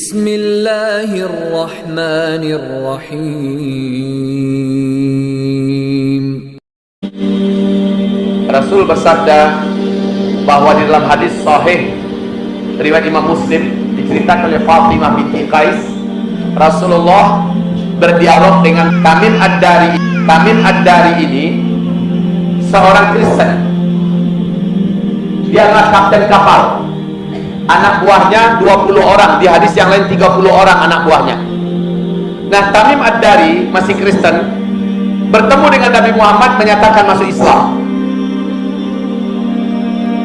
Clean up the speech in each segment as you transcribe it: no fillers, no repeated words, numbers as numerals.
Bismillahirrahmanirrahim. Rasul bersabda bahwa di dalam hadis sahih riwayat Imam Muslim diceritakan oleh Fatimah binti Qais, Rasulullah berdialog dengan Tamim Ad-Dari. Tamim Ad-Dari ini seorang Kristen. Dia adalah kapten kapal. Anak buahnya 20 orang, di hadis yang lain 30 orang anak buahnya. Nah, Tamim Ad-Dari masih Kristen, bertemu dengan Nabi Muhammad, menyatakan masuk Islam.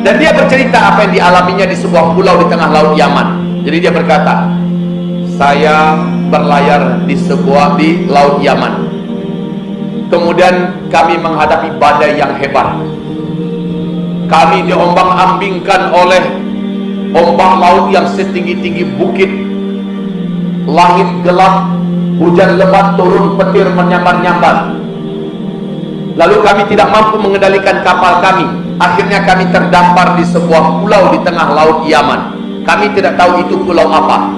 Dan dia bercerita apa yang dialaminya di sebuah pulau di tengah laut Yaman. Jadi dia berkata, saya berlayar di laut Yaman. Kemudian kami menghadapi badai yang hebat. Kami diombang-ambingkan oleh ombak laut yang setinggi-tinggi bukit. Langit gelap, hujan lebat turun, petir menyambar-nyambar. Lalu kami tidak mampu mengendalikan kapal kami. Akhirnya kami terdampar di sebuah pulau di tengah laut Yaman. Kami tidak tahu itu pulau apa.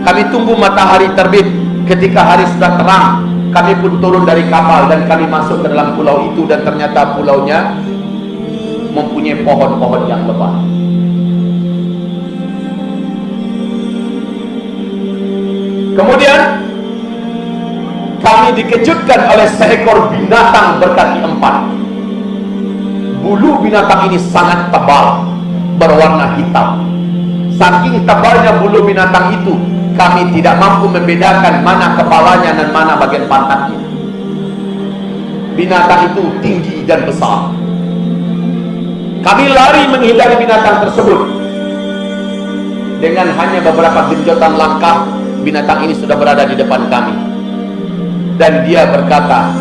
Kami tunggu matahari terbit. Ketika hari sudah terang, kami pun turun dari kapal dan kami masuk ke dalam pulau itu. Dan ternyata pulaunya mempunyai pohon-pohon yang lebat. Kemudian kami dikejutkan oleh seekor binatang berkaki 4. Bulu binatang ini sangat tebal, berwarna hitam. Saking tebalnya bulu binatang itu, kami tidak mampu membedakan mana kepalanya dan mana bagian pantatnya. Binatang itu tinggi dan besar. Kami lari menghindari binatang tersebut. Dengan hanya beberapa genjotan langkah, binatang ini sudah berada di depan kami. Dan dia berkata,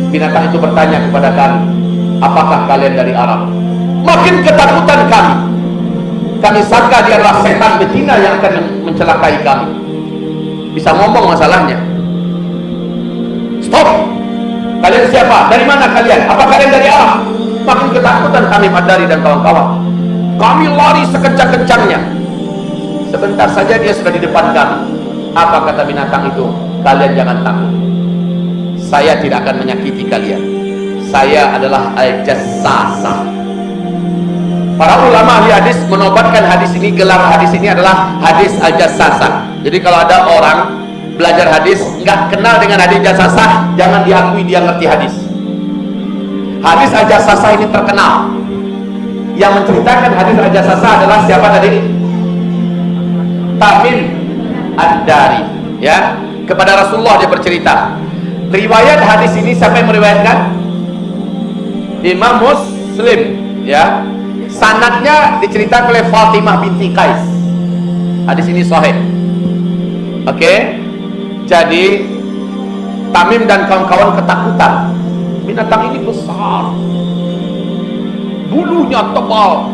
binatang itu bertanya kepada kami, apakah kalian dari Arab? Makin ketakutan kami. Kami sangka dia adalah setan betina yang akan mencelakai kami. Bisa ngomong masalahnya. Stop! Kalian siapa? Dari mana kalian? Apa kalian dari Arab? Makin ketakutan kami, Ad-Dari dan kawan-kawan. Kami lari sekencang-kencangnya. Sebentar saja dia sudah di depan kami. Apa kata binatang itu? Kalian jangan takut. Saya tidak akan menyakiti kalian. Saya adalah Al-Jassasah. Para ulama ahli hadis menobatkan hadis ini, gelar hadis ini adalah hadis Al-Jassasah. Jadi kalau ada orang belajar hadis nggak kenal dengan hadis Jassasah, jangan diakui dia ngerti hadis. Hadis Al-Jassasah ini terkenal. Yang menceritakan hadis Al-Jassasah adalah siapa tadi? Tamim Ad-Dari, ya. Kepada Rasulullah dia bercerita. Riwayat hadis ini siapa yang meriwayatkan? Imam Muslim, ya. Sanadnya diceritakan oleh Fatimah binti Qais. Hadis ini sahih. Oke. Jadi Tamim dan kawan-kawan ketakutan. Binatang ini besar, bulunya tebal,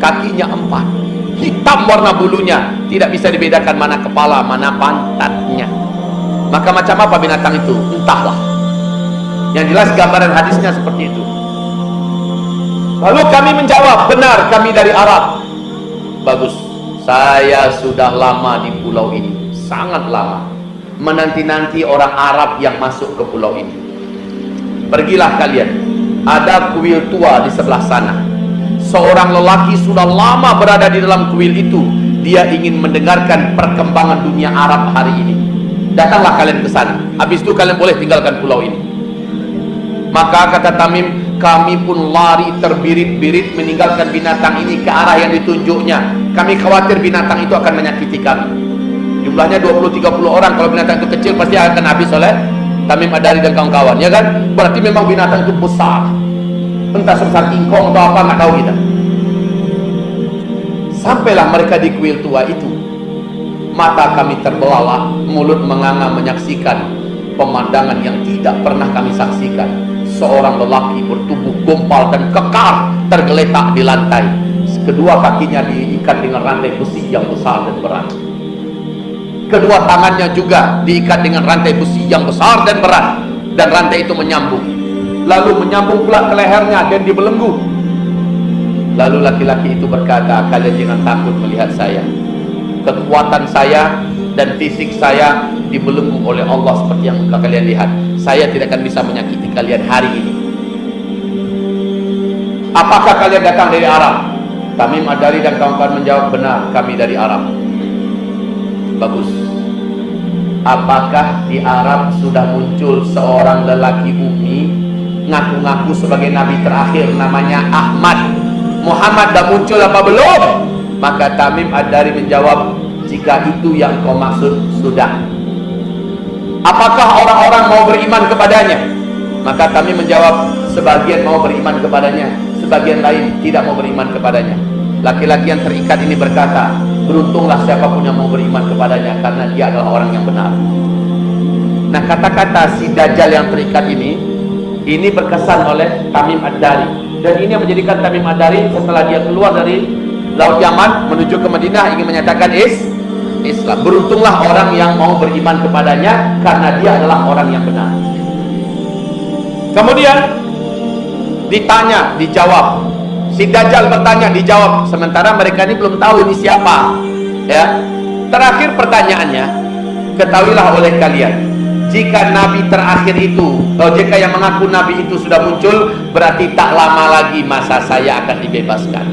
kakinya 4, hitam warna bulunya, tidak bisa dibedakan mana kepala, mana pantatnya. Maka macam apa binatang itu? Entahlah. Yang jelas gambaran hadisnya seperti itu. Lalu kami menjawab, benar kami dari Arab. Bagus, saya sudah lama di pulau ini, sangat lama, menanti-nanti orang Arab yang masuk ke pulau ini. Pergilah kalian, ada kuil tua di sebelah sana. Seorang lelaki sudah lama berada di dalam kuil itu. Dia ingin mendengarkan perkembangan dunia Arab hari ini. Datanglah kalian ke sana. Habis itu kalian boleh tinggalkan pulau ini. Maka kata Tamim, kami pun lari terbirit-birit meninggalkan binatang ini ke arah yang ditunjuknya. Kami khawatir binatang itu akan menyakiti kami. Jumlahnya 20-30 orang. Kalau binatang itu kecil pasti akan habis oleh Tamim Ad-Dari dan kawan-kawan, ya kan? Berarti memang binatang itu besar. Entah sebesar ingkong atau apa, nggak tahu kita. Sampailah mereka di kuil tua itu. Mata kami terbelalak, mulut menganga menyaksikan pemandangan yang tidak pernah kami saksikan. Seorang lelaki bertubuh gompal dan kekar tergeletak di lantai. Kedua kakinya diikat dengan rantai besi yang besar dan berat. Kedua tangannya juga diikat dengan rantai besi yang besar dan berat, dan rantai itu menyambung, lalu menyambung pula ke lehernya dan dibelenggu. Lalu laki-laki itu berkata, kalian jangan takut melihat saya. kekuatan saya dan fisik saya dibelenggu oleh Allah seperti yang kalian lihat. Saya tidak akan bisa menyakiti kalian hari ini. Apakah kalian datang dari Arab? Tamim Ad-Dari dan kawan-kawan menjawab, benar, kami dari Arab. Bagus. Apakah di Arab sudah muncul seorang lelaki Ummi ngaku-ngaku sebagai nabi terakhir, namanya Ahmad? Muhammad dah muncul apa belum? Maka Tamim Ad-Dari menjawab, jika itu yang kau maksud, sudah. Apakah orang-orang mau beriman kepadanya? Maka Tamim menjawab, sebagian mau beriman kepadanya, sebagian lain tidak mau beriman kepadanya. Laki-laki yang terikat ini berkata, beruntunglah siapapun yang mau beriman kepadanya, karena dia adalah orang yang benar. Nah, kata-kata si Dajjal yang terikat ini berkesan oleh Tamim Ad-Dari, dan ini yang menjadikan Tamim Ad-Dari setelah dia keluar dari Laut Yaman menuju ke Madinah ingin menyatakan Islam. Beruntunglah orang yang mau beriman kepadanya, karena dia adalah orang yang benar. Kemudian ditanya, dijawab. Si Dajjal bertanya, dijawab. Sementara mereka ini belum tahu ini siapa. Ya. Terakhir pertanyaannya, ketahuilah oleh kalian, jika nabi terakhir itu, atau jika yang mengaku nabi itu sudah muncul, berarti tak lama lagi masa saya akan dibebaskan.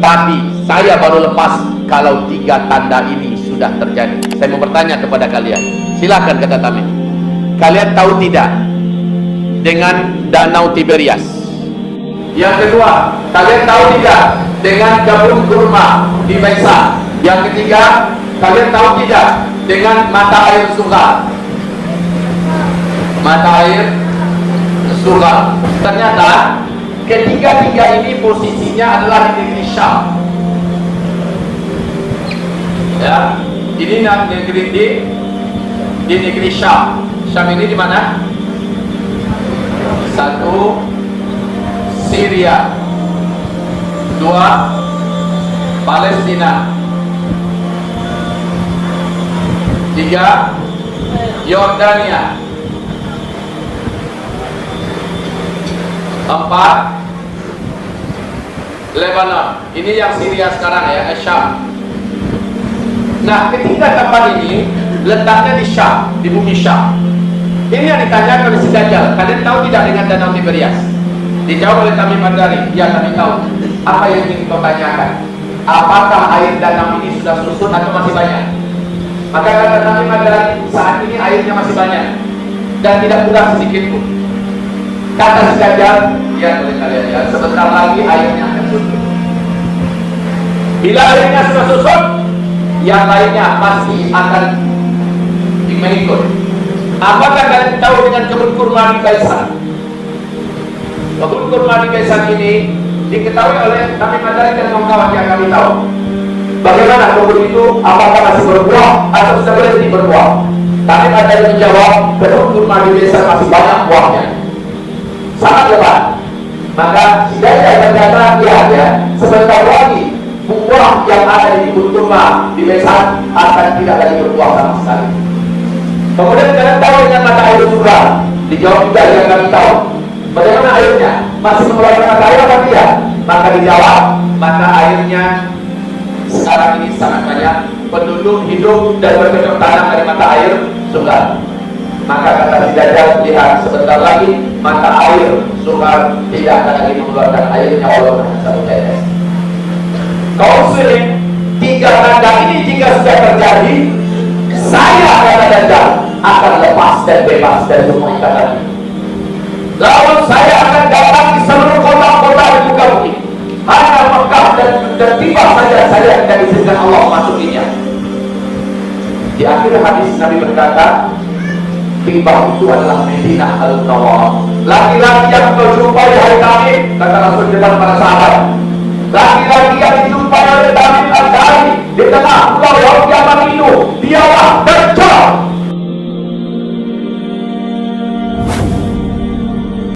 Tapi saya baru lepas kalau 3 tanda ini sudah terjadi. Saya mau bertanya kepada kalian. Silakan, kata Tamim. Kalian tahu tidak dengan Danau Tiberias? Yang kedua, kalian tahu tidak dengan kebun kurma di Baisa? Yang ketiga, kalian tahu tidak dengan mata air Sugar? Mata air Sugar. Ternyata ketiga-tiga ini posisinya adalah di negeri Syam. Ya, ini negeri di negeri Syam. Syam ini di mana? 1, Syria, 2, Palestina, 3, Yordania, 4, Lebanon. Ini yang Syria sekarang ya, Syam. Nah, ketiga tempat ini letaknya di Syam, di bumi Syam. Ini yang ditanyakan oleh si Dajjal. Kalian tahu tidak dengan Danau Tiberias? Dijawab oleh Tamim Ad-Dari, ya kami tahu. Apa yang ingin kau tanyakan? Apakah air danau ini sudah surut atau masih banyak? Maka kata Tamim Ad-Dari, saat ini airnya masih banyak dan tidak kurang sedikit pun. Kata si Dajjal, ya boleh kalian lihat, sebentar lagi airnya akan surut. Bila airnya sudah surut, yang lainnya pasti akan mengikut. Apakah kalian tahu dengan kebun kurma di Baisa? Kebun kurma di Baisa ini diketahui oleh Tamim Ad-Dari dan kawan-kawan yang kami tahu. Bagaimana kebun itu? Apakah masih berbuah atau sudah berhenti berbuah? Tamim Ad-Dari menjawab, kebun kurma di Baisa masih banyak buahnya, sangat lebat. Maka si Dajjal berkata, ya, sebentar lagi buah yang ada di kebun kurma di Baisa akan tidak lagi berbuah sama sekali. Kemudian kalian tahu dengan mata air Sugar? Dijawab juga yang kami tahu. Bagaimana airnya? Masih mengeluarkan mata air apa tidak? Maka dijawab, mata airnya sekarang ini sangat banyak. Penduduk hidup dan bercocok tanam dari mata air Sugar. Maka kata si Dajjal, lihat sebentar lagi mata air Sugar tidak akan lagi mengeluarkan airnya walaupun satu tetes. Kaum muslimin, 3 tanda ini jika sudah terjadi, saya kata Dajjal akan lepas dan bebas dari semua ikatan ini. Lalu saya akan datang di seluruh kota-kota di muka bumi. Hanya Mekah dan tiba saja saya akan diizinkan Allah masukinya. Di akhir hadis Nabi berkata, tiba itu adalah Madinah Al-Munawwarah. Laki-laki yang kau jumpai hari kami, kata Rasul depan para sahabat, laki-laki yang dijumpai oleh